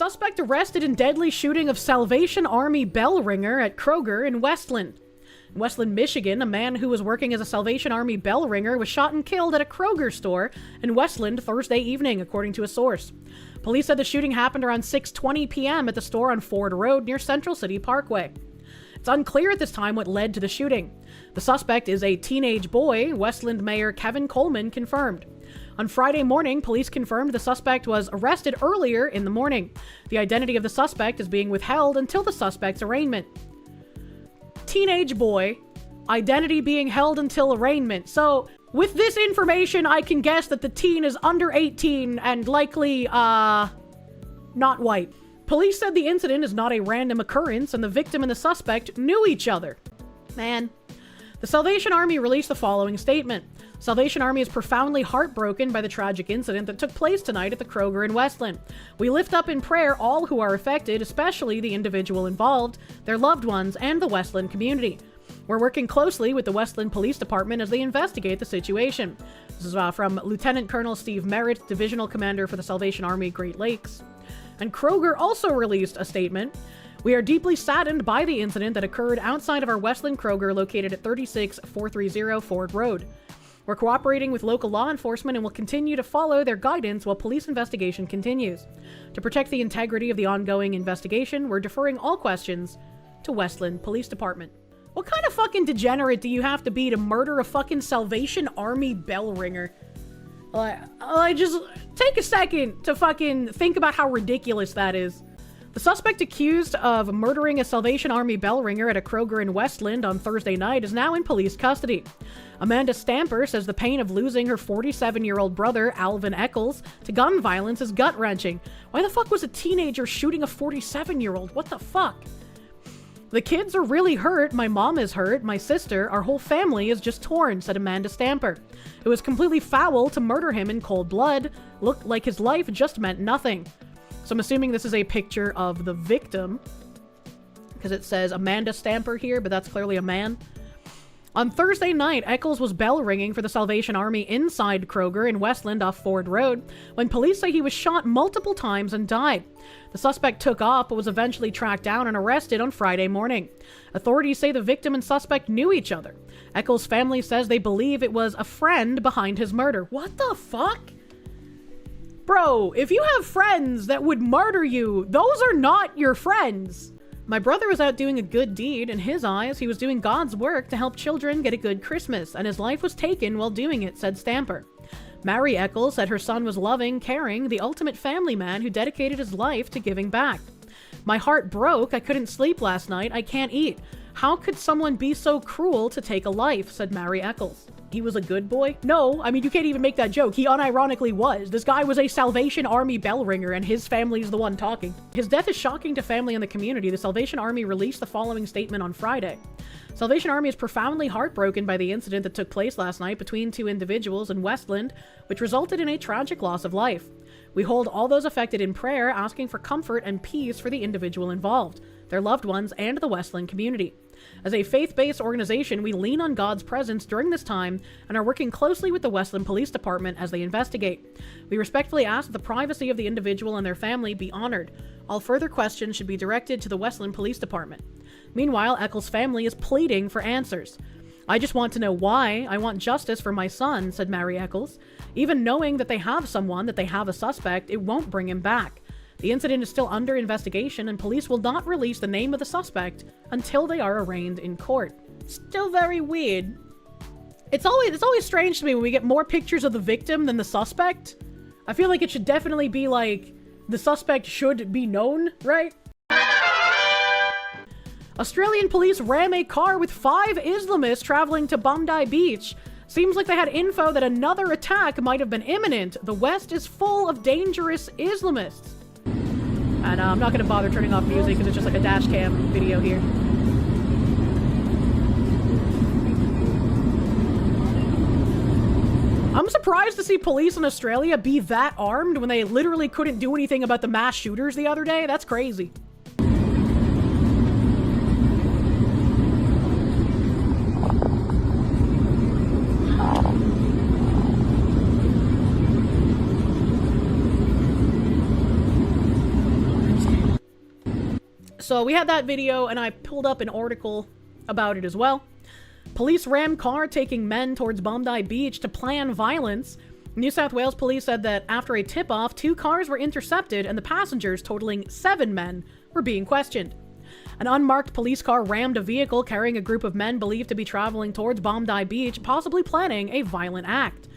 Suspect arrested in deadly shooting of Salvation Army bell ringer at Kroger in Westland. In Westland, Michigan, a man who was working as a Salvation Army bell ringer was shot and killed at a Kroger store in Westland Thursday evening, according to a source. Police said the shooting happened around 6:20 p.m. at the store on Ford Road near Central City Parkway. It's unclear at this time what led to the shooting. The suspect is a teenage boy, Westland Mayor Kevin Coleman confirmed. On Friday morning, police confirmed the suspect was arrested earlier in the morning. The identity of the suspect is being withheld until the suspect's arraignment. Teenage boy, identity being held until arraignment. So, with this information, I can guess that the teen is under 18 and likely, not white. Police said the incident is not a random occurrence and the victim and the suspect knew each other. Man. The Salvation Army released the following statement. Salvation Army is profoundly heartbroken by the tragic incident that took place tonight at the Kroger in Westland. We lift up in prayer all who are affected, especially the individual involved, their loved ones, and the Westland community. We're working closely with the Westland Police Department as they investigate the situation. This is from Lieutenant Colonel Steve Merritt, Divisional Commander for the Salvation Army Great Lakes. And Kroger also released a statement. We are deeply saddened by the incident that occurred outside of our Westland Kroger located at 36430 Ford Road. We're cooperating with local law enforcement and will continue to follow their guidance while police investigation continues. To protect the integrity of the ongoing investigation, we're deferring all questions to Westland Police Department. What kind of fucking degenerate do you have to be to murder a fucking Salvation Army bell ringer? Just take a second to fucking think about how ridiculous that is. The suspect accused of murdering a Salvation Army bell ringer at a Kroger in Westland on Thursday night is now in police custody. Amanda Stamper says the pain of losing her 47-year-old brother, Alvin Eccles, to gun violence is gut-wrenching. Why the fuck was a teenager shooting a 47-year-old? What the fuck? The kids are really hurt, my mom is hurt, my sister, our whole family is just torn, said Amanda Stamper. It was completely foul to murder him in cold blood. Looked like his life just meant nothing. So I'm assuming this is a picture of the victim, because it says Amanda Stamper here, but that's clearly a man. On Thursday night, Eccles was bell ringing for the Salvation Army inside Kroger in Westland off Ford Road when police say he was shot multiple times and died. The suspect took off but was eventually tracked down and arrested on Friday morning. Authorities say the victim and suspect knew each other. Eccles' family says they believe it was a friend behind his murder. What the fuck? Bro, if you have friends that would murder you, those are not your friends. My brother was out doing a good deed. In his eyes, he was doing God's work to help children get a good Christmas, and his life was taken while doing it, said Stamper. Mary Eccles said her son was loving, caring, the ultimate family man who dedicated his life to giving back. My heart broke. I couldn't sleep last night. I can't eat. How could someone be so cruel to take a life, said Mary Eccles. He was a good boy? No, I mean, you can't even make that joke. He unironically was. This guy was a Salvation Army bell ringer, and his family's the one talking. His death is shocking to family and the community. The Salvation Army released the following statement on Friday. Salvation Army is profoundly heartbroken by the incident that took place last night between two individuals in Westland, which resulted in a tragic loss of life. We hold all those affected in prayer, asking for comfort and peace for the individual involved, their loved ones, and the Westland community. As a faith-based organization, we lean on God's presence during this time and are working closely with the Westland Police Department as they investigate. We respectfully ask that the privacy of the individual and their family be honored. All further questions should be directed to the Westland Police Department. Meanwhile, Eccles' family is pleading for answers. I just want to know why. I want justice for my son, said Mary Eccles. Even knowing that they have someone, that they have a suspect, it won't bring him back. The incident is still under investigation, and police will not release the name of the suspect until they are arraigned in court. Still very weird. It's always strange to me when we get more pictures of the victim than the suspect. I feel like it should definitely be like, the suspect should be known, right? Australian police ram a car with 5 Islamists traveling to Bondi Beach. Seems like they had info that another attack might have been imminent. The West is full of dangerous Islamists. And I'm not going to bother turning off music because it's just like a dash cam video here. I'm surprised to see police in Australia be that armed when they literally couldn't do anything about the mass shooters the other day. That's crazy. So we had that video, and I pulled up an article about it as well. Police rammed car taking men towards Bondi Beach to plan violence. New South Wales police said that after a tip-off, 2 cars were intercepted and the passengers, totaling 7 men, were being questioned. An unmarked police car rammed a vehicle carrying a group of men believed to be traveling towards Bondi Beach, possibly planning a violent act.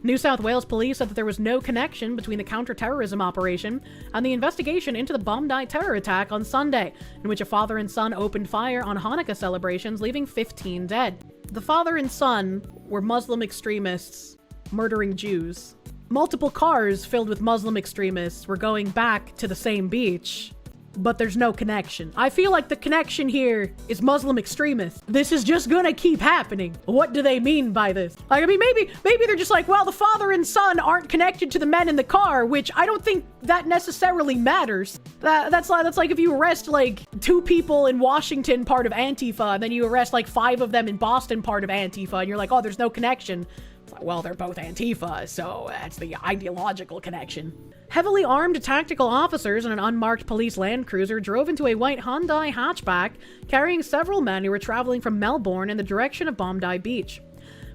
New South Wales police said that there was no connection between the counter-terrorism operation and the investigation into the Bondi terror attack on Sunday, in which a father and son opened fire on Hanukkah celebrations, leaving 15 dead. The father and son were Muslim extremists murdering Jews. Multiple cars filled with Muslim extremists were going back to the same beach, but there's no connection. I feel like the connection here is Muslim extremists. This is just gonna keep happening. What do they mean by this? Like, I mean, maybe they're just like, well, the father and son aren't connected to the men in the car, which I don't think that necessarily matters. That's like if you arrest like 2 people in Washington part of Antifa, and then you arrest like 5 of them in Boston part of Antifa, and you're like, oh, there's no connection. It's like, well, they're both Antifa, so that's the ideological connection. Heavily armed tactical officers in an unmarked police Land Cruiser drove into a white Hyundai hatchback carrying several men who were traveling from Melbourne in the direction of Bondi Beach.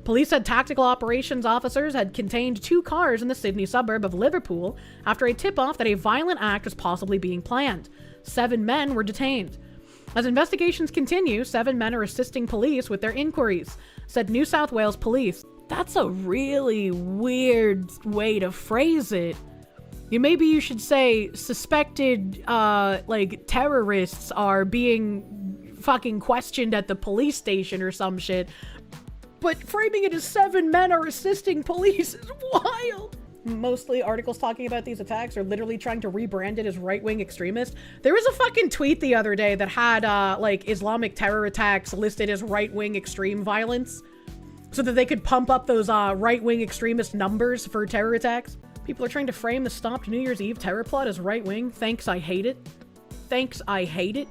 Police said tactical operations officers had contained 2 cars in the Sydney suburb of Liverpool after a tip-off that a violent act was possibly being planned. 7 men were detained. As investigations continue, 7 men are assisting police with their inquiries, said New South Wales Police. That's a really weird way to phrase it. Maybe you should say suspected, like, terrorists are being fucking questioned at the police station or some shit. But framing it as 7 men are assisting police is wild. Mostly articles talking about these attacks are literally trying to rebrand it as right-wing extremist. There was a fucking tweet the other day that had, like, Islamic terror attacks listed as right-wing extreme violence, so that they could pump up those, right-wing extremist numbers for terror attacks. People are trying to frame the stopped New Year's Eve terror plot as right-wing. Thanks, I hate it. Thanks, I hate it.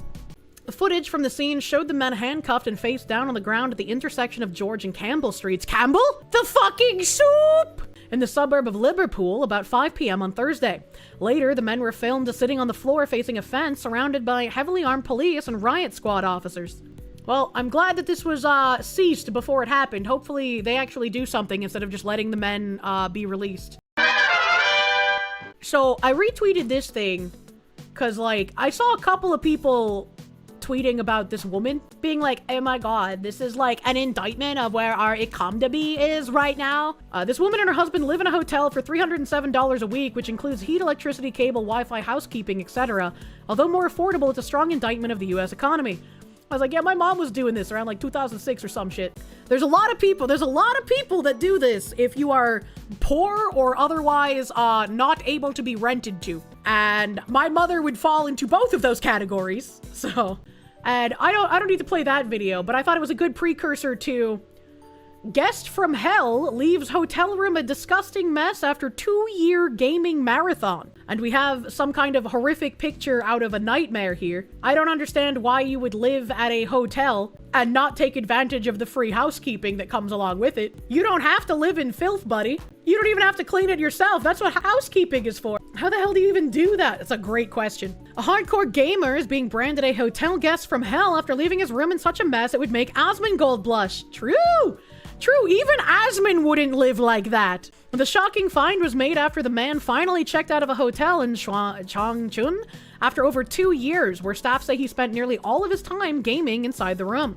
The footage from the scene showed the men handcuffed and face down on the ground at the intersection of George and Campbell Streets. Campbell? The fucking soup! In the suburb of Liverpool about 5 p.m. on Thursday. Later, the men were filmed sitting on the floor facing a fence surrounded by heavily armed police and riot squad officers. Well, I'm glad that this was ceased before it happened. Hopefully they actually do something instead of just letting the men be released. So I retweeted this thing because, like, I saw a couple of people tweeting about this woman being like, oh my god, this is like an indictment of where our economy is right now. This woman and her husband live in a hotel for $307 a week, which includes heat, electricity, cable, Wi-Fi, housekeeping, etc. Although more affordable, it's a strong indictment of the US economy. I was like, yeah, my mom was doing this around like 2006 or some shit. There's a lot of people that do this if you are poor or otherwise not able to be rented to. And my mother would fall into both of those categories. So, and I don't need to play that video, but I thought it was a good precursor to guest from hell leaves hotel room a disgusting mess after 2-year gaming marathon. And we have some kind of horrific picture out of a nightmare here. I don't understand why you would live at a hotel and not take advantage of the free housekeeping that comes along with it. You don't have to live in filth, buddy. You don't even have to clean it yourself. That's what housekeeping is for. How the hell do you even do that? That's a great question. A hardcore gamer is being branded a hotel guest from hell after leaving his room in such a mess it would make Asmongold blush. True! True, even Asmon wouldn't live like that. The shocking find was made after the man finally checked out of a hotel in Changchun after over 2 years, where staff say he spent nearly all of his time gaming inside the room.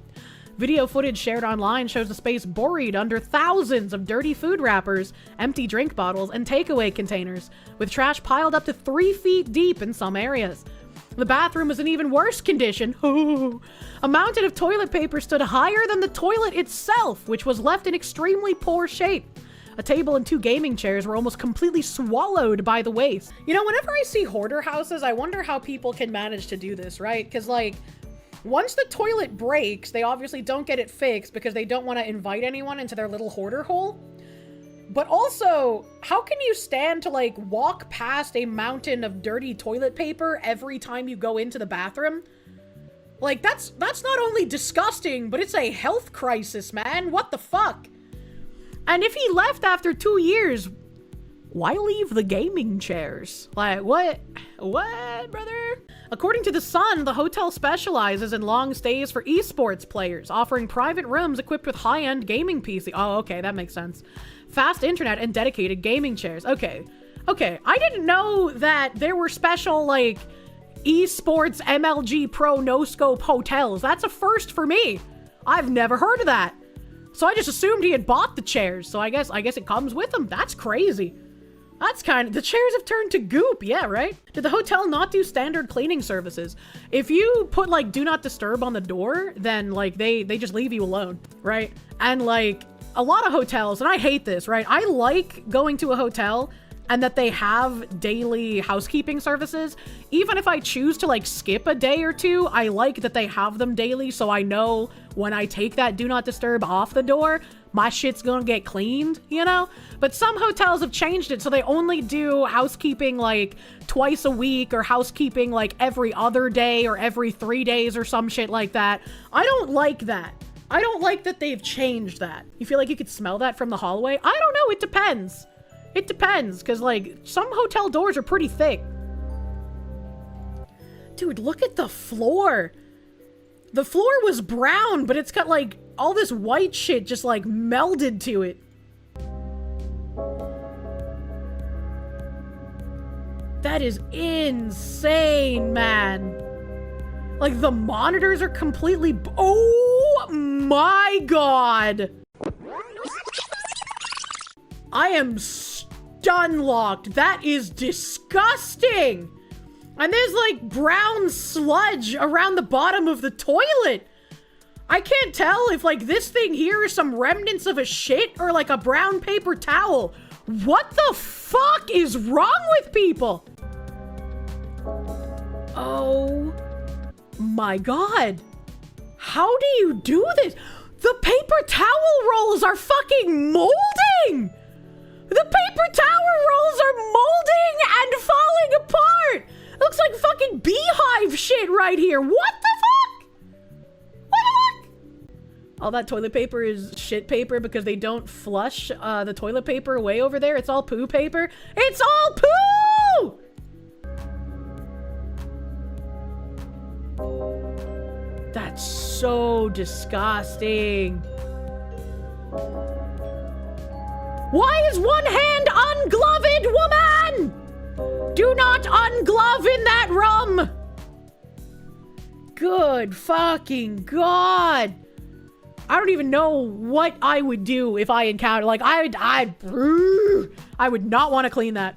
Video footage shared online shows the space buried under thousands of dirty food wrappers, empty drink bottles, and takeaway containers, with trash piled up to 3 feet deep in some areas. The bathroom was in even worse condition. A mountain of toilet paper stood higher than the toilet itself, which was left in extremely poor shape. A table and 2 gaming chairs were almost completely swallowed by the waste. You know, whenever I see hoarder houses, I wonder how people can manage to do this, right? Because, like, once the toilet breaks, they obviously don't get it fixed because they don't want to invite anyone into their little hoarder hole. But also, how can you stand to, like, walk past a mountain of dirty toilet paper every time you go into the bathroom? Like, that's not only disgusting, but it's a health crisis, man. What the fuck? And if he left after 2 years, Why leave the gaming chairs? Like, what? What, brother? According to The Sun, the hotel specializes in long stays for esports players, offering private rooms equipped with high-end gaming PC. Oh, okay, that makes sense. Fast internet and dedicated gaming chairs. Okay. Okay, I didn't know that there were special, like, esports MLG Pro no-scope hotels. That's a first for me. I've never heard of that. So I just assumed he had bought the chairs. So I guess it comes with them. That's crazy. That's the chairs have turned to goop. Yeah, right? Did the hotel not do standard cleaning services? If you put like do not disturb on the door, then like they just leave you alone, right? And like a lot of hotels, and I hate this, right? I like going to a hotel and that they have daily housekeeping services. Even if I choose to like skip a day or two, I like that they have them daily so I know when I take that do not disturb off the door, my shit's gonna get cleaned, you know? But some hotels have changed it so they only do housekeeping like twice a week or housekeeping like every other day or every 3 days or some shit like that. I don't like that. I don't like that they've changed that. You feel like you could smell that from the hallway? I don't know, it depends. It depends, because, like, some hotel doors are pretty thick. Dude, look at the floor. The floor was brown, but it's got, like, all this white shit just, like, melded to it. That is insane, man. Like, the monitors are completely... Oh, my God. I am stun-locked. That is disgusting. And there's like brown sludge around the bottom of the toilet. I can't tell if like this thing here is some remnants of a shit or like a brown paper towel. What the fuck is wrong with people? Oh my God. How do you do this? The paper towel rolls are fucking molding. The paper towel rolls are molding and falling apart! Looks like fucking beehive shit right here. What the fuck? What the fuck? All that toilet paper is shit paper because they don't flush the toilet paper away over there. It's all poo paper. It's all poo! That's so disgusting. Why is one hand ungloved, woman? Do not unglove in that room. Good fucking God. I don't even know what I would do if I encountered, like, I would not want to clean that.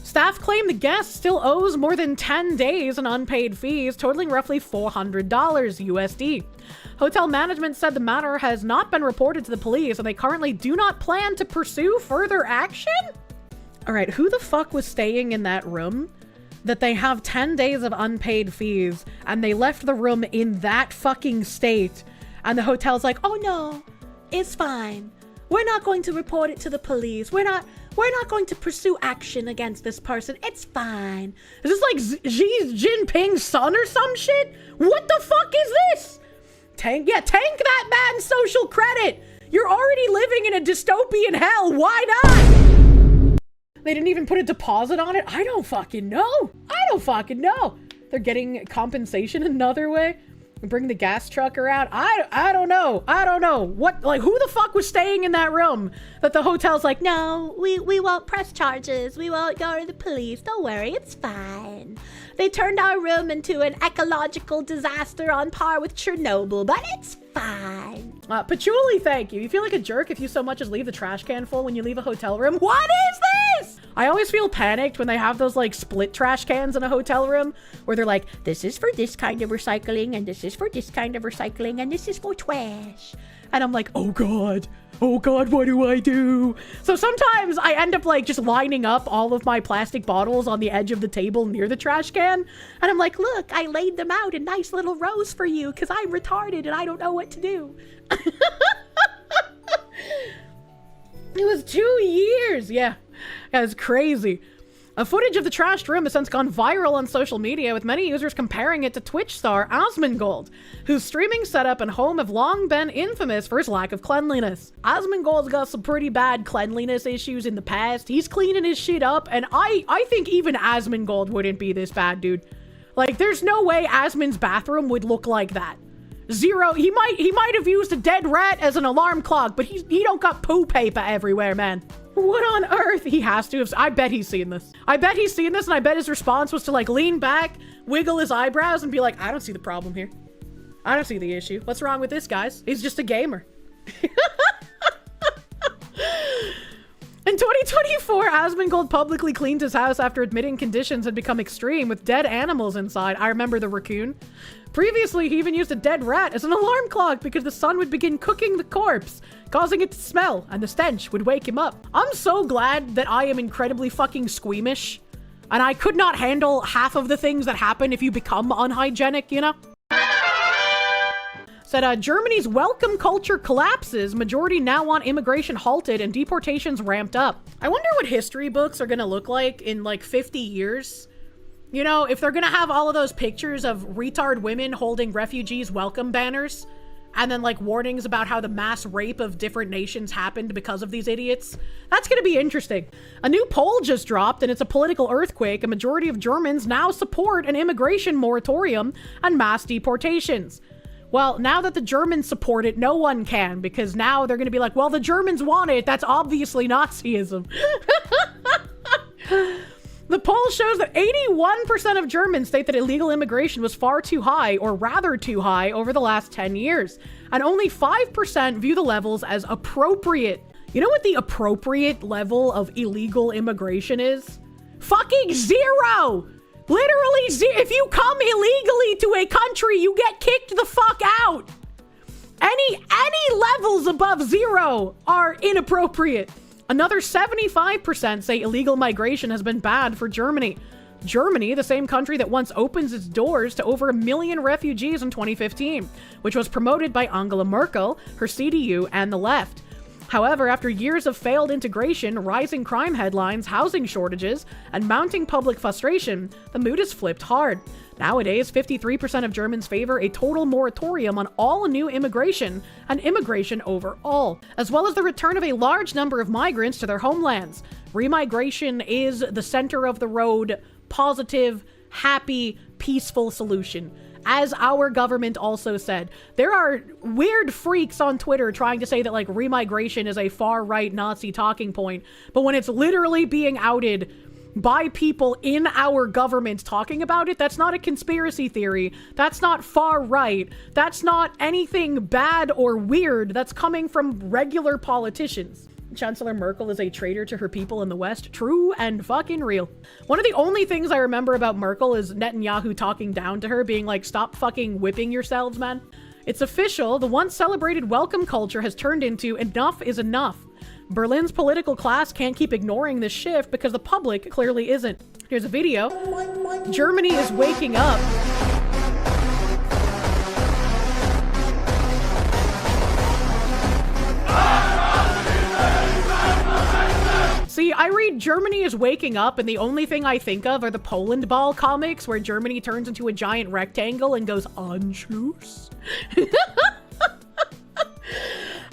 Staff claim the guest still owes more than 10 days in unpaid fees, totaling roughly $400 USD. Hotel management said the matter has not been reported to the police and they currently do not plan to pursue further action? All right, who the fuck was staying in that room that they have 10 days of unpaid fees and they left the room in that fucking state and the hotel's like, oh no, it's fine. We're not going to report it to the police. We're not going to pursue action against this person. It's fine. Is this like Xi Jinping's son or some shit? What the fuck is this? Tank that man's social credit. You're already living in a dystopian hell. Why not? They didn't even put a deposit on it. I don't fucking know. They're getting compensation another way. Bring the gas truck around. I don't know. What, like, who the fuck was staying in that room that the hotel's like, no, we won't press charges. We won't go to the police. Don't worry, it's fine. They turned our room into an ecological disaster on par with Chernobyl, but it's fine. Patchouli, thank you. You feel like a jerk if you so much as leave the trash can full when you leave a hotel room? What is this? I always feel panicked when they have those like split trash cans in a hotel room where they're like, this is for this kind of recycling and this is for this kind of recycling and this is for trash. And I'm like, oh God, what do I do? So sometimes I end up like just lining up all of my plastic bottles on the edge of the table near the trash can. And I'm like, look, I laid them out in nice little rows for you because I'm retarded and I don't know what to do. It was 2 years. Yeah, that was crazy. A footage of the trashed room has since gone viral on social media, with many users comparing it to Twitch star Asmongold, whose streaming setup and home have long been infamous for his lack of cleanliness. Asmongold's got some pretty bad cleanliness issues in the past. He's cleaning his shit up, and I think even Asmongold wouldn't be this bad, dude. Like, there's no way Asmon's bathroom would look like that. Zero. He might have used a dead rat as an alarm clock, but he don't got poo paper everywhere, man. What on earth? He has to have. I bet he's seen this. I bet he's seen this, and I bet his response was to like lean back, wiggle his eyebrows, and be like, I don't see the problem here. I don't see the issue. What's wrong with this, guys? He's just a gamer. In 2024, Asmongold publicly cleaned his house after admitting conditions had become extreme with dead animals inside. I remember the raccoon. Previously, he even used a dead rat as an alarm clock because the sun would begin cooking the corpse, causing it to smell, and the stench would wake him up. I'm so glad that I am incredibly fucking squeamish, and I could not handle half of the things that happen if you become unhygienic, you know? Said, Germany's welcome culture collapses. Majority now want immigration halted and deportations ramped up. I wonder what history books are gonna look like in like 50 years. You know, if they're gonna have all of those pictures of retard women holding refugees welcome banners, and then like warnings about how the mass rape of different nations happened because of these idiots. That's gonna be interesting. A new poll just dropped, and it's a political earthquake. A majority of Germans now support an immigration moratorium and mass deportations. Well, now that the Germans support it, no one can, because now they're going to be like, well, the Germans want it. That's obviously Nazism. The poll shows that 81% of Germans state that illegal immigration was far too high, or rather too high, over the last 10 years. And only 5% view the levels as appropriate. You know what the appropriate level of illegal immigration is? Fucking zero! Literally, if you come illegally to a country, you get kicked the fuck out. Any levels above zero are inappropriate. Another 75% say illegal migration has been bad for Germany. Germany, the same country that once opens its doors to over 1 million refugees in 2015, which was promoted by Angela Merkel, her CDU, and the left. However, after years of failed integration, rising crime headlines, housing shortages, and mounting public frustration, the mood has flipped hard. Nowadays, 53% of Germans favor a total moratorium on all new immigration and immigration overall, as well as the return of a large number of migrants to their homelands. Remigration is the center of the road, positive, happy, peaceful solution. As our government also said, there are weird freaks on Twitter trying to say that like remigration is a far-right Nazi talking point, but when it's literally being outed by people in our government talking about it, that's not a conspiracy theory. That's not far-right. That's not anything bad or weird. That's coming from regular politicians. Chancellor Merkel is a traitor to her people in the West. True and fucking real. One of the only things I remember about Merkel is Netanyahu talking down to her, being like, stop fucking whipping yourselves, man. It's official. The once celebrated welcome culture has turned into enough is enough. Berlin's political class can't keep ignoring this shift because the public clearly isn't. Here's a video. Germany is waking up. See, I read Germany is waking up, and the only thing I think of are the Poland Ball comics where Germany turns into a giant rectangle and goes, Anschluss?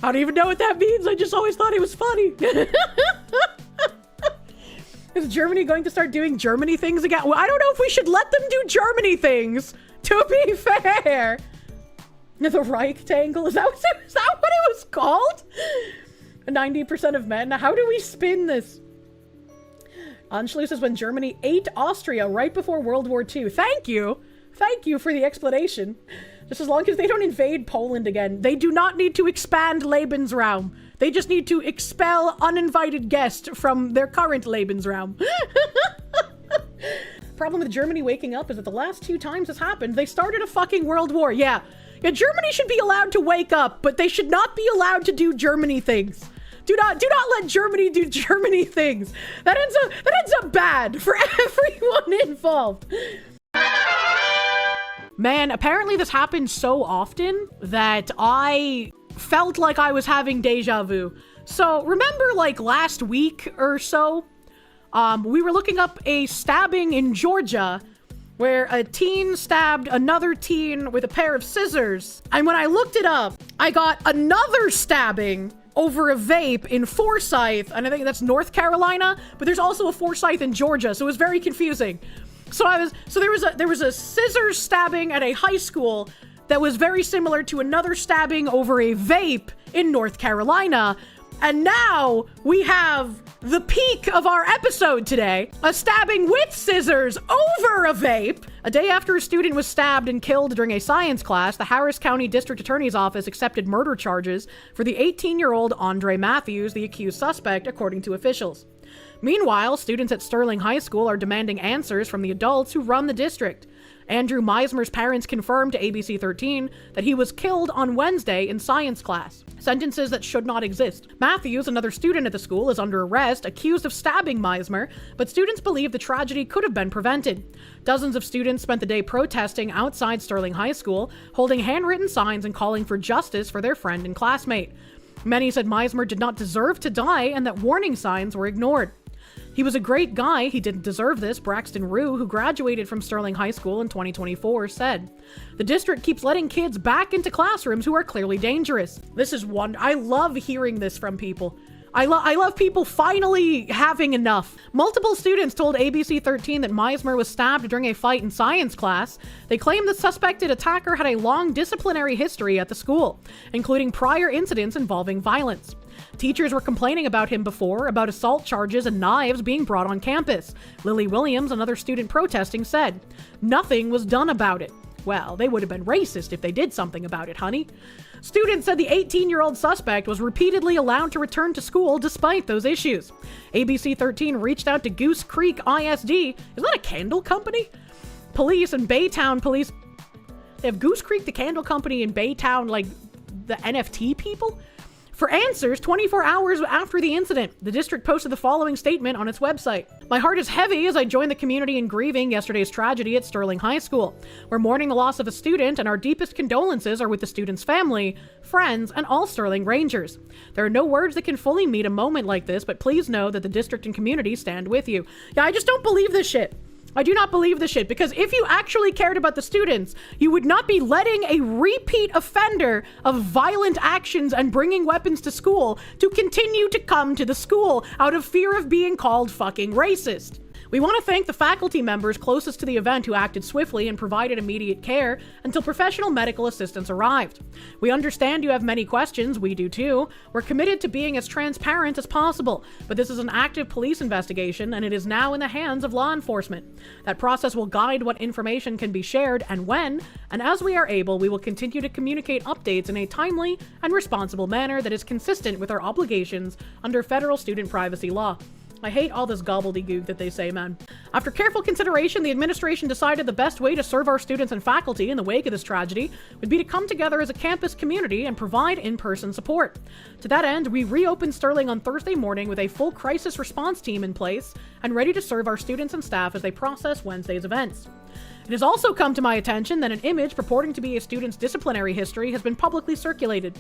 I don't even know what that means. I just always thought it was funny. Is Germany going to start doing Germany things again? Well, I don't know if we should let them do Germany things, to be fair. The rectangle, is that what it was called? 90% of men. Now, how do we spin this? Anschluss is when Germany ate Austria right before World War II. Thank you. Thank you for the explanation. Just as long as they don't invade Poland again. They do not need to expand Lebensraum. They just need to expel uninvited guests from their current Lebensraum. Problem with Germany waking up is that the last 2 times this happened, they started a fucking world war. Yeah, Germany should be allowed to wake up, but they should not be allowed to do Germany things. Do not let Germany do Germany things. That ends up bad for everyone involved. Man, apparently this happens so often that I felt like I was having deja vu. So remember like last week or so, We were looking up a stabbing in Georgia where a teen stabbed another teen with a pair of scissors. And when I looked it up, I got another stabbing over a vape in Forsyth, and I think that's North Carolina, but there's also a Forsyth in Georgia, so it was very confusing. So there was a scissors stabbing at a high school that was very similar to another stabbing over a vape in North Carolina. And now we have the peak of our episode today, a stabbing with scissors over a vape. A day after a student was stabbed and killed during a science class, the Harris County District Attorney's Office accepted murder charges for the 18-year-old Andre Matthews, the accused suspect, according to officials. Meanwhile, students at Sterling High School are demanding answers from the adults who run the district. Andrew Meismer's parents confirmed to ABC 13 that he was killed on Wednesday in science class. Sentences that should not exist. Matthews, another student at the school, is under arrest, accused of stabbing Meismer, but students believe the tragedy could have been prevented. Dozens of students spent the day protesting outside Sterling High School, holding handwritten signs and calling for justice for their friend and classmate. Many said Meismer did not deserve to die and that warning signs were ignored. He was a great guy, he didn't deserve this, Braxton Rue, who graduated from Sterling High School in 2024, said. The district keeps letting kids back into classrooms who are clearly dangerous. This is I love hearing this from people. I love people finally having enough. Multiple students told ABC 13 that Meismer was stabbed during a fight in science class. They claimed the suspected attacker had a long disciplinary history at the school, including prior incidents involving violence. Teachers were complaining about him before, about assault charges and knives being brought on campus. Lily Williams, another student protesting, said, "Nothing was done about it." Well, they would have been racist if they did something about it, honey. Students said the 18-year-old suspect was repeatedly allowed to return to school despite those issues. ABC 13 reached out to Goose Creek ISD. Is that a candle company? Police and Baytown police. They have Goose Creek, the candle company, in Baytown, like the NFT people? For answers 24 hours after the incident, the district posted the following statement on its website. "My heart is heavy as I join the community in grieving yesterday's tragedy at Sterling High School. We're mourning the loss of a student, and our deepest condolences are with the student's family, friends, and all Sterling Rangers. There are no words that can fully meet a moment like this, but please know that the district and community stand with you." Yeah, I just don't believe this shit. I do not believe this shit, because if you actually cared about the students, you would not be letting a repeat offender of violent actions and bringing weapons to school to continue to come to the school out of fear of being called fucking racist. We want to thank the faculty members closest to the event who acted swiftly and provided immediate care until professional medical assistance arrived. We understand you have many questions, we do too. We're committed to being as transparent as possible, but this is an active police investigation and it is now in the hands of law enforcement. That process will guide what information can be shared and when, and as we are able, we will continue to communicate updates in a timely and responsible manner that is consistent with our obligations under federal student privacy law. I hate all this gobbledygook that they say, man. After careful consideration, the administration decided the best way to serve our students and faculty in the wake of this tragedy would be to come together as a campus community and provide in-person support. To that end, we reopened Sterling on Thursday morning with a full crisis response team in place and ready to serve our students and staff as they process Wednesday's events. It has also come to my attention that an image purporting to be a student's disciplinary history has been publicly circulated.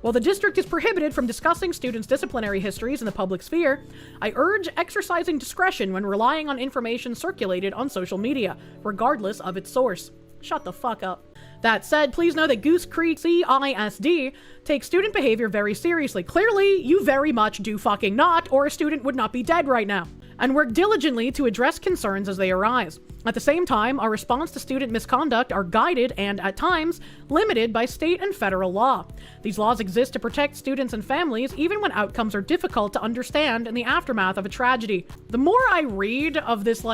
While the district is prohibited from discussing students' disciplinary histories in the public sphere, I urge exercising discretion when relying on information circulated on social media, regardless of its source. Shut the fuck up. That said, please know that Goose Creek CISD takes student behavior very seriously. Clearly, you very much do fucking not, or a student would not be dead right now. And work diligently to address concerns as they arise. At the same time, our response to student misconduct are guided and, at times, limited by state and federal law. These laws exist to protect students and families even when outcomes are difficult to understand in the aftermath of a tragedy. The more I read of this,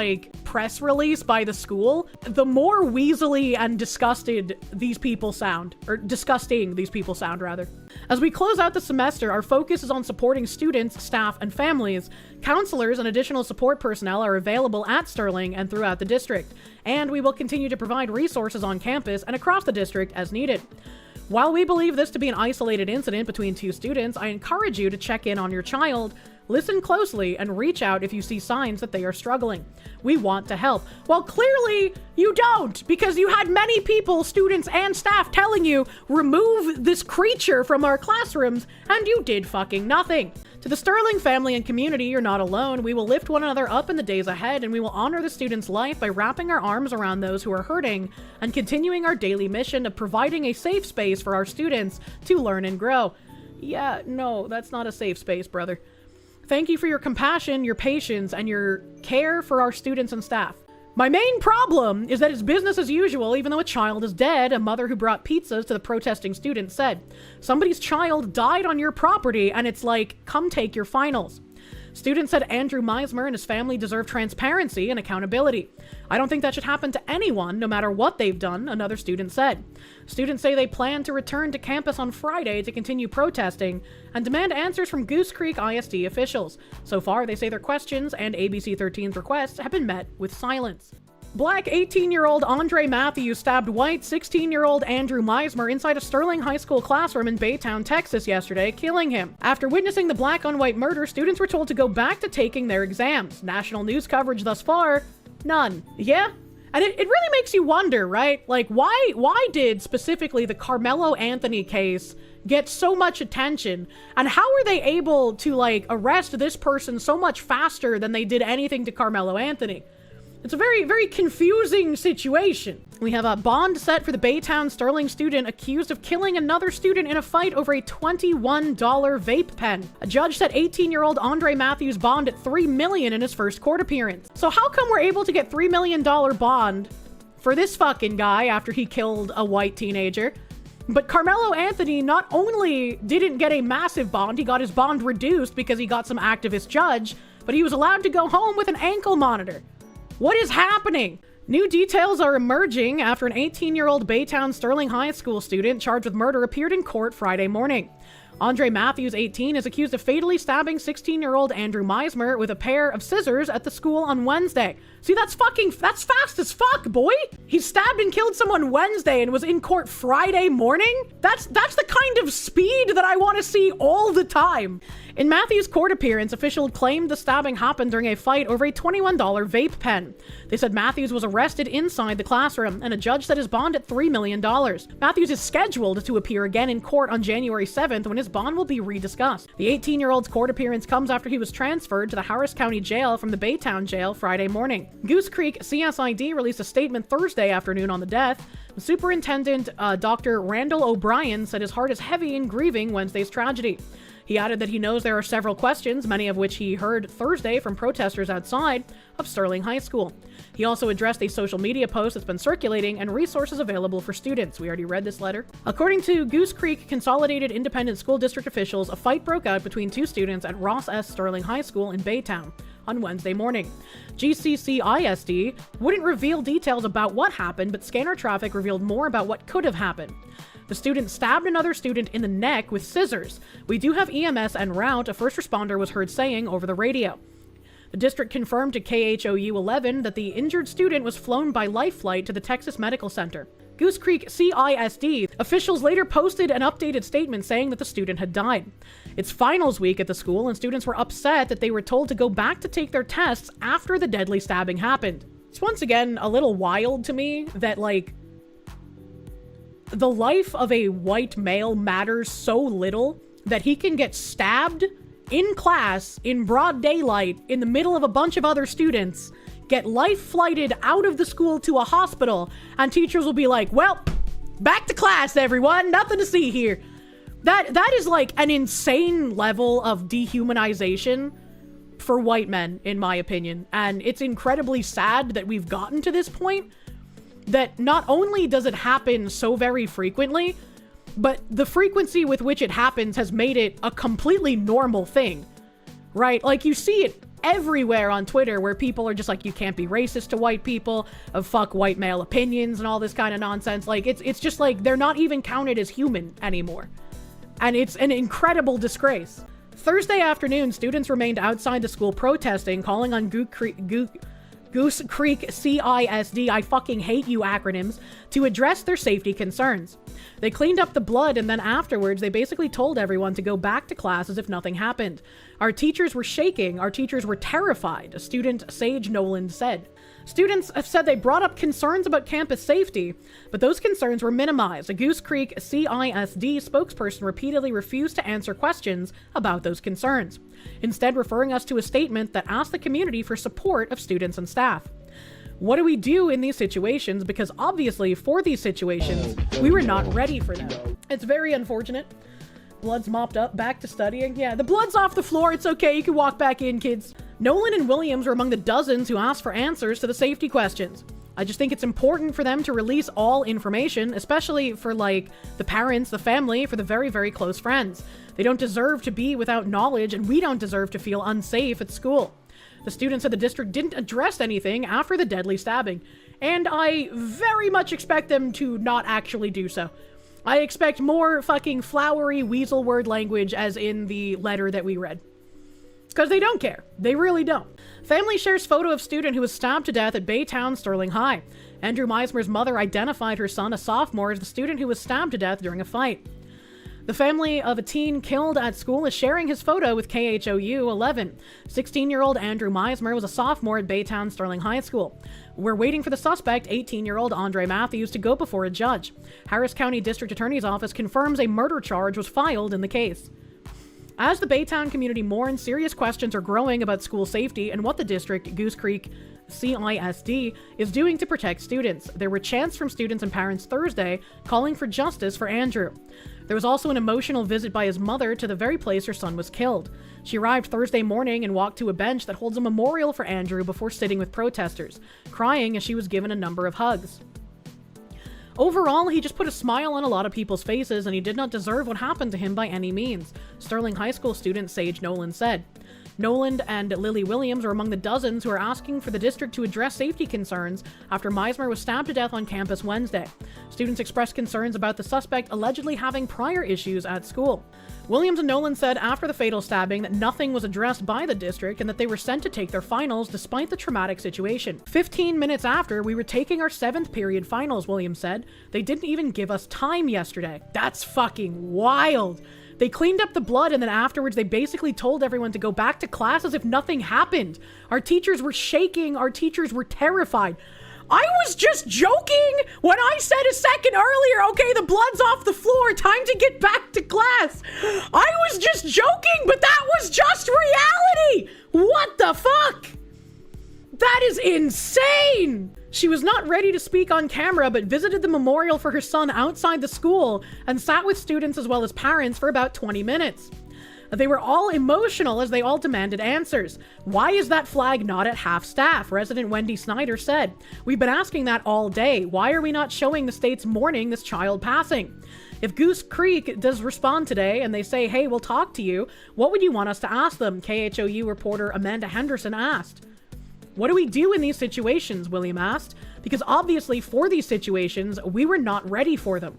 press release by the school, the more weaselly and disgusted these people sound. Or disgusting these people sound, rather. As we close out the semester, our focus is on supporting students, staff, and families. Counselors and additional support personnel are available at Sterling and throughout the district, and we will continue to provide resources on campus and across the district as needed. While we believe this to be an isolated incident between two students, I encourage you to check in on your child. Listen closely and reach out if you see signs that they are struggling. We want to help. Well, clearly you don't, because you had many people, students and staff, telling you, remove this creature from our classrooms, and you did fucking nothing. To the Sterling family and community, you're not alone. We will lift one another up in the days ahead, and we will honor the student's life by wrapping our arms around those who are hurting and continuing our daily mission of providing a safe space for our students to learn and grow. Yeah, no, that's not a safe space, brother. Thank you for your compassion, your patience, and your care for our students and staff. My main problem is that it's business as usual, even though a child is dead, a mother who brought pizzas to the protesting students said. Somebody's child died on your property, and it's like, come take your finals. Students said Andrew Meismer and his family deserve transparency and accountability. I don't think that should happen to anyone, no matter what they've done, another student said. Students say they plan to return to campus on Friday to continue protesting and demand answers from Goose Creek ISD officials. So far, they say their questions and ABC 13's requests have been met with silence. Black 18-year-old Andre Matthews stabbed white 16-year-old Andrew Meismer inside a Sterling High School classroom in Baytown, Texas yesterday, killing him. After witnessing the black-on-white murder, students were told to go back to taking their exams. National news coverage thus far? None. Yeah? And it really makes you wonder, right? Like, why did specifically the Carmelo Anthony case get so much attention? And how were they able to, like, arrest this person so much faster than they did anything to Carmelo Anthony? It's a very, very confusing situation. We have a bond set for the Baytown Sterling student accused of killing another student in a fight over a $21 vape pen. A judge set 18-year-old Andre Matthews bond at $3 million in his first court appearance. So how come we're able to get $3 million bond for this fucking guy after he killed a white teenager? But Carmelo Anthony not only didn't get a massive bond, he got his bond reduced because he got some activist judge, but he was allowed to go home with an ankle monitor. What is happening? New details are emerging after an 18-year-old Baytown Sterling High School student charged with murder appeared in court Friday morning. Andre Matthews, 18, is accused of fatally stabbing 16-year-old Andrew Meismer with a pair of scissors at the school on Wednesday. See, that's fast as fuck, boy! He stabbed and killed someone Wednesday and was in court Friday morning? That's the kind of speed that I want to see all the time. In Matthews' court appearance, officials claimed the stabbing happened during a fight over a $21 vape pen. They said Matthews was arrested inside the classroom, and a judge set his bond at $3 million. Matthews is scheduled to appear again in court on January 7th when his bond will be rediscussed. The 18-year-old's court appearance comes after he was transferred to the Harris County Jail from the Baytown Jail Friday morning. Goose Creek CSID released a statement Thursday afternoon on the death. Superintendent Dr. Randall O'Brien said his heart is heavy in grieving Wednesday's tragedy. He added that he knows there are several questions, many of which he heard Thursday from protesters outside of Sterling High School. He also addressed a social media post that's been circulating and resources available for students. We already read this letter. According to Goose Creek Consolidated Independent School District officials, a fight broke out between two students at Ross S. Sterling High School in Baytown on Wednesday morning. GCC ISD wouldn't reveal details about what happened, but scanner traffic revealed more about what could have happened. The student stabbed another student in the neck with scissors. We do have EMS en route, a first responder was heard saying over the radio. The district confirmed to KHOU 11 that the injured student was flown by life flight to the Texas Medical Center. Goose Creek CISD officials later posted an updated statement saying that the student had died. It's finals week at the school, and students were upset that they were told to go back to take their tests after the deadly stabbing happened. It's once again a little wild to me that, like, the life of a white male matters so little that he can get stabbed in class in broad daylight in the middle of a bunch of other students, get life flighted out of the school to a hospital, and teachers will be like, well, back to class, everyone, nothing to see here. That is like an insane level of dehumanization for white men, in my opinion. And it's incredibly sad that we've gotten to this point, that not only does it happen so very frequently, but the frequency with which it happens has made it a completely normal thing, right? Like, you see it everywhere on Twitter where people are just like, you can't be racist to white people, fuck white male opinions and all this kind of nonsense. Like, it's just like, they're not even counted as human anymore. And it's an incredible disgrace. Thursday afternoon, students remained outside the school protesting, calling on Goose Creek CISD, I fucking hate you acronyms, to address their safety concerns. They cleaned up the blood, and then afterwards they basically told everyone to go back to class as if nothing happened. Our teachers were shaking, our teachers were terrified, a student Sage Noland said. Students have said they brought up concerns about campus safety, but those concerns were minimized. A Goose Creek CISD spokesperson repeatedly refused to answer questions about those concerns, instead referring us to a statement that asked the community for support of students and staff. What do we do in these situations? Because obviously, for these situations, we were not ready for them. It's very unfortunate. Blood's mopped up, back to studying. Yeah, the blood's off the floor. It's okay. You can walk back in, kids. Nolan and Williams were among the dozens who asked for answers to the safety questions. I just think it's important for them to release all information, especially for, like, the parents, the family, for the very, very close friends. They don't deserve to be without knowledge, and we don't deserve to feel unsafe at school. The students of the district didn't address anything after the deadly stabbing, and I very much expect them to not actually do so. I expect more fucking flowery weasel word language as in the letter that we read. Because they don't care. They really don't. Family shares photo of student who was stabbed to death at Baytown Sterling High. Andrew Meismer's mother identified her son, a sophomore, as the student who was stabbed to death during a fight. The family of a teen killed at school is sharing his photo with KHOU 11. 16-year-old Andrew Meismer was a sophomore at Baytown Sterling High School. We're waiting for the suspect, 18-year-old Andre Matthews, to go before a judge. Harris County District Attorney's Office confirms a murder charge was filed in the case. As the Baytown community mourns, serious questions are growing about school safety and what the district, Goose Creek CISD, is doing to protect students. There were chants from students and parents Thursday calling for justice for Andrew. There was also an emotional visit by his mother to the very place her son was killed. She arrived Thursday morning and walked to a bench that holds a memorial for Andrew before sitting with protesters, crying as she was given a number of hugs. Overall, he just put a smile on a lot of people's faces, and he did not deserve what happened to him by any means, Sterling High School student Sage Noland said. Noland and Lily Williams are among the dozens who are asking for the district to address safety concerns after Meismer was stabbed to death on campus Wednesday. Students expressed concerns about the suspect allegedly having prior issues at school. Williams and Noland said after the fatal stabbing that nothing was addressed by the district and that they were sent to take their finals despite the traumatic situation. 15 minutes after, we were taking our 7th period finals, Williams said. They didn't even give us time yesterday. That's fucking wild. They cleaned up the blood, and then afterwards they basically told everyone to go back to class as if nothing happened. Our teachers were shaking. Our teachers were terrified. I was just joking when I said a second earlier, okay, the blood's off the floor, time to get back to class. I was just joking, but that was just reality. What the fuck? That is insane. She was not ready to speak on camera, but visited the memorial for her son outside the school and sat with students as well as parents for about 20 minutes. They were all emotional as they all demanded answers. Why is that flag not at half staff? Resident Wendy Snyder said. We've been asking that all day. Why are we not showing the state's mourning this child passing? If Goose Creek does respond today and they say, hey, we'll talk to you, what would you want us to ask them? KHOU reporter Amanda Henderson asked. What do we do in these situations? William asked. Because obviously for these situations, we were not ready for them.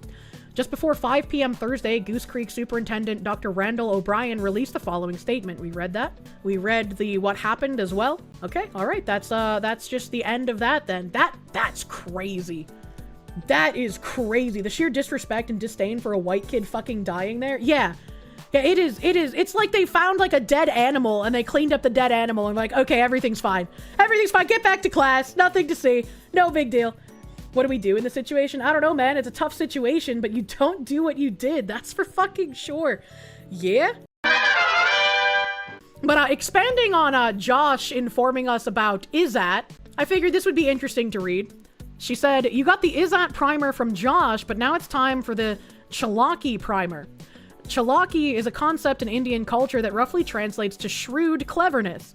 Just before 5 p.m. Thursday, Goose Creek Superintendent Dr. Randall O'Brien released the following statement. We read that. We read the what happened as well. Okay, all right. That's just the end of that then. That's crazy. That is crazy. The sheer disrespect and disdain for a white kid fucking dying there. Yeah, it is. It's like they found like a dead animal and they cleaned up the dead animal and like, okay, everything's fine. Everything's fine. Get back to class. Nothing to see. No big deal. What do we do in this situation? I don't know, man. It's a tough situation, but you don't do what you did. That's for fucking sure. Yeah? But expanding on Josh informing us about ISAT, I figured this would be interesting to read. She said, you got the ISAT primer from Josh, but now it's time for the Chaalaki primer. Chaalaki is a concept in Indian culture that roughly translates to shrewd cleverness.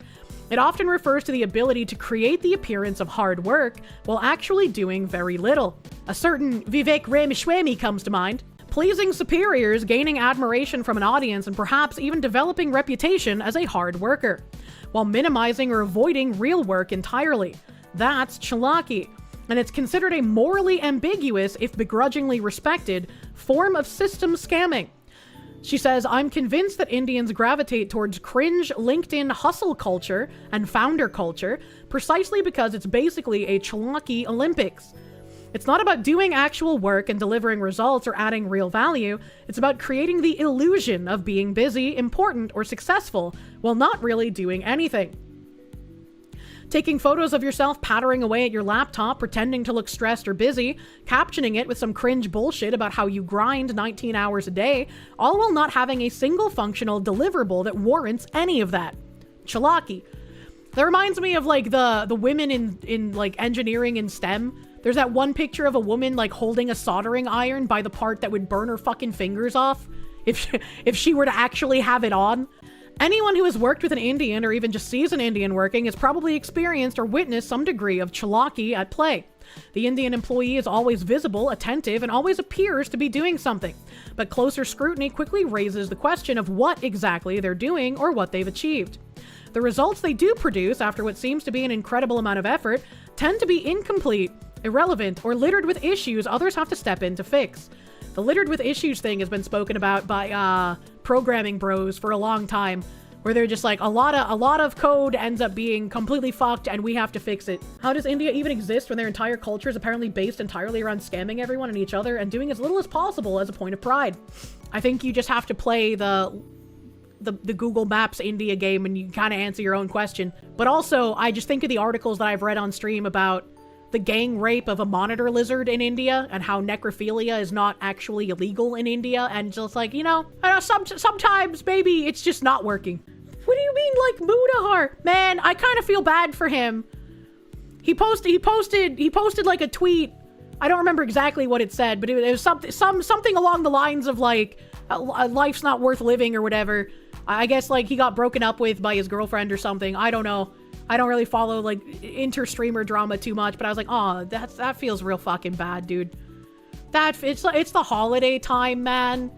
It often refers to the ability to create the appearance of hard work while actually doing very little. A certain Vivek Ramaswamy comes to mind. Pleasing superiors, gaining admiration from an audience, and perhaps even developing reputation as a hard worker, while minimizing or avoiding real work entirely. That's Chaalaki, and it's considered a morally ambiguous, if begrudgingly respected, form of system scamming. She says, I'm convinced that Indians gravitate towards cringe LinkedIn hustle culture and founder culture precisely because it's basically a Chaalaki Olympics. It's not about doing actual work and delivering results or adding real value. It's about creating the illusion of being busy, important, or successful while not really doing anything. Taking photos of yourself pattering away at your laptop, pretending to look stressed or busy, captioning it with some cringe bullshit about how you grind 19 hours a day, all while not having a single functional deliverable that warrants any of that. Chaalaki. That reminds me of like the women in like engineering and STEM. There's that one picture of a woman like holding a soldering iron by the part that would burn her fucking fingers off if she were to actually have it on. Anyone who has worked with an Indian or even just sees an Indian working has probably experienced or witnessed some degree of Chaalaki at play. The Indian employee is always visible, attentive, and always appears to be doing something. But closer scrutiny quickly raises the question of what exactly they're doing or what they've achieved. The results they do produce after what seems to be an incredible amount of effort tend to be incomplete, irrelevant, or littered with issues others have to step in to fix. The littered with issues thing has been spoken about by programming bros for a long time, where they're just like, a lot of code ends up being completely fucked and we have to fix it. How does India even exist when their entire culture is apparently based entirely around scamming everyone and each other and doing as little as possible as a point of pride? I think you just have to play the Google Maps India game and you kind of answer your own question. But also, I just think of the articles that I've read on stream about the gang rape of a monitor lizard in India and how necrophilia is not actually illegal in India, and just like, I know sometimes maybe it's just not working. What do you mean, like, Mudahar? Man, I kind of feel bad for him. He posted like a tweet. I don't remember exactly what it said, but it was something along the lines of like, life's not worth living or whatever. I guess like he got broken up with by his girlfriend or something. I don't know. I don't really follow like inter-streamer drama too much, but I was like, oh, that feels real fucking bad, dude. It's the holiday time, man.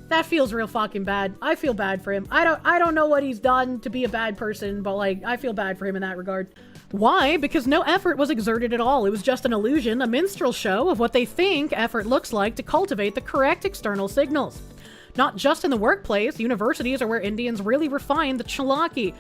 That feels real fucking bad. I feel bad for him. I don't know what he's done to be a bad person, but like, I feel bad for him in that regard. Why? Because no effort was exerted at all. It was just an illusion, a minstrel show of what they think effort looks like to cultivate the correct external signals. Not just in the workplace, universities are where Indians really refine the Chaalaki.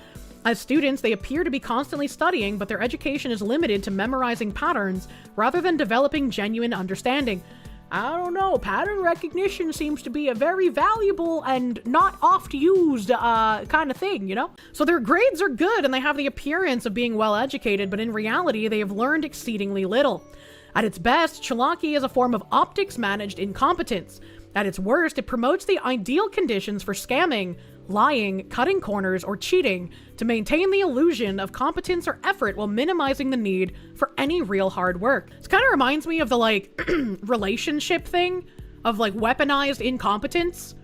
As students, they appear to be constantly studying, but their education is limited to memorizing patterns rather than developing genuine understanding. I don't know, pattern recognition seems to be a very valuable and not oft-used kind of thing, So their grades are good and they have the appearance of being well-educated, but in reality, they have learned exceedingly little. At its best, Chaalaki is a form of optics-managed incompetence. At its worst, it promotes the ideal conditions for scamming, lying, cutting corners, or cheating to maintain the illusion of competence or effort while minimizing the need for any real hard work. This kind of reminds me of the like relationship thing of like weaponized incompetence,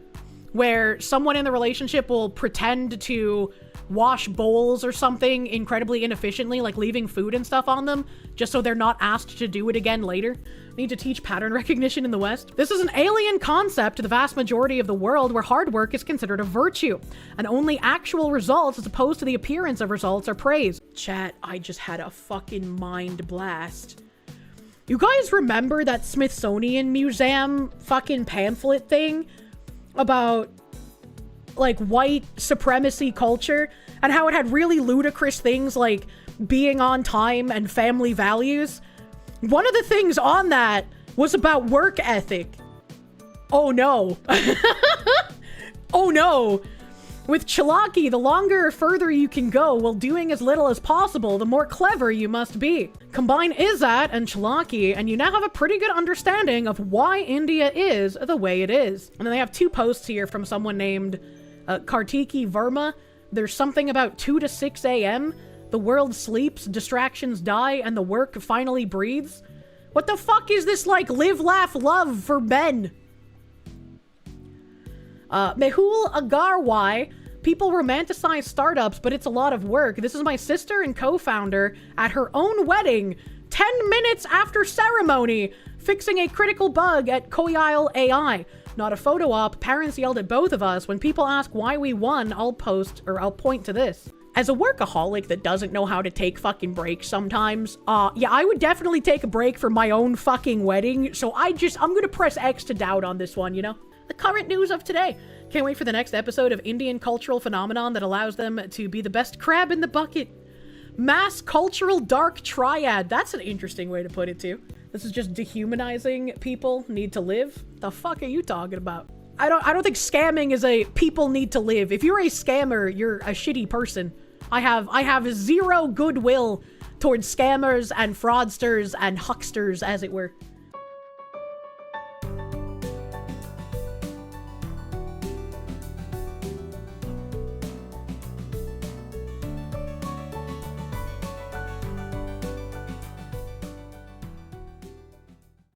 where someone in the relationship will pretend to wash bowls or something incredibly inefficiently, like leaving food and stuff on them, just so they're not asked to do it again later. Need to teach pattern recognition in the West. This is an alien concept to the vast majority of the world where hard work is considered a virtue, and only actual results as opposed to the appearance of results are praised. Chat, I just had a fucking mind blast. You guys remember that Smithsonian Museum fucking pamphlet thing about like white supremacy culture and how it had really ludicrous things like being on time and family values? One of the things on that was about work ethic. Oh no. Oh no. With Chaalaki, the longer or further you can go while doing as little as possible, the more clever you must be. Combine Izzat and Chaalaki, and you now have a pretty good understanding of why India is the way it is. And then they have two posts here from someone named Kartiki Verma. There's something about 2 to 6 a.m. The world sleeps, distractions die, and the work finally breathes. What the fuck is this, like, live, laugh, love for men? Mehul Agarwai. People romanticize startups, but it's a lot of work. This is my sister and co-founder at her own wedding, 10 minutes after ceremony, fixing a critical bug at Koyile AI. Not a photo op. Parents yelled at both of us. When people ask why we won, I'll point to this. As a workaholic that doesn't know how to take fucking breaks sometimes, yeah, I would definitely take a break for my own fucking wedding, so I'm gonna press X to doubt on this one, you know? The current news of today. Can't wait for the next episode of Indian cultural phenomenon that allows them to be the best crab in the bucket. Mass cultural dark triad. That's an interesting way to put it, too. This is just dehumanizing people need to live. The fuck are you talking about? I don't think scamming is a people need to live. If you're a scammer, you're a shitty person. I have zero goodwill towards scammers and fraudsters and hucksters, as it were.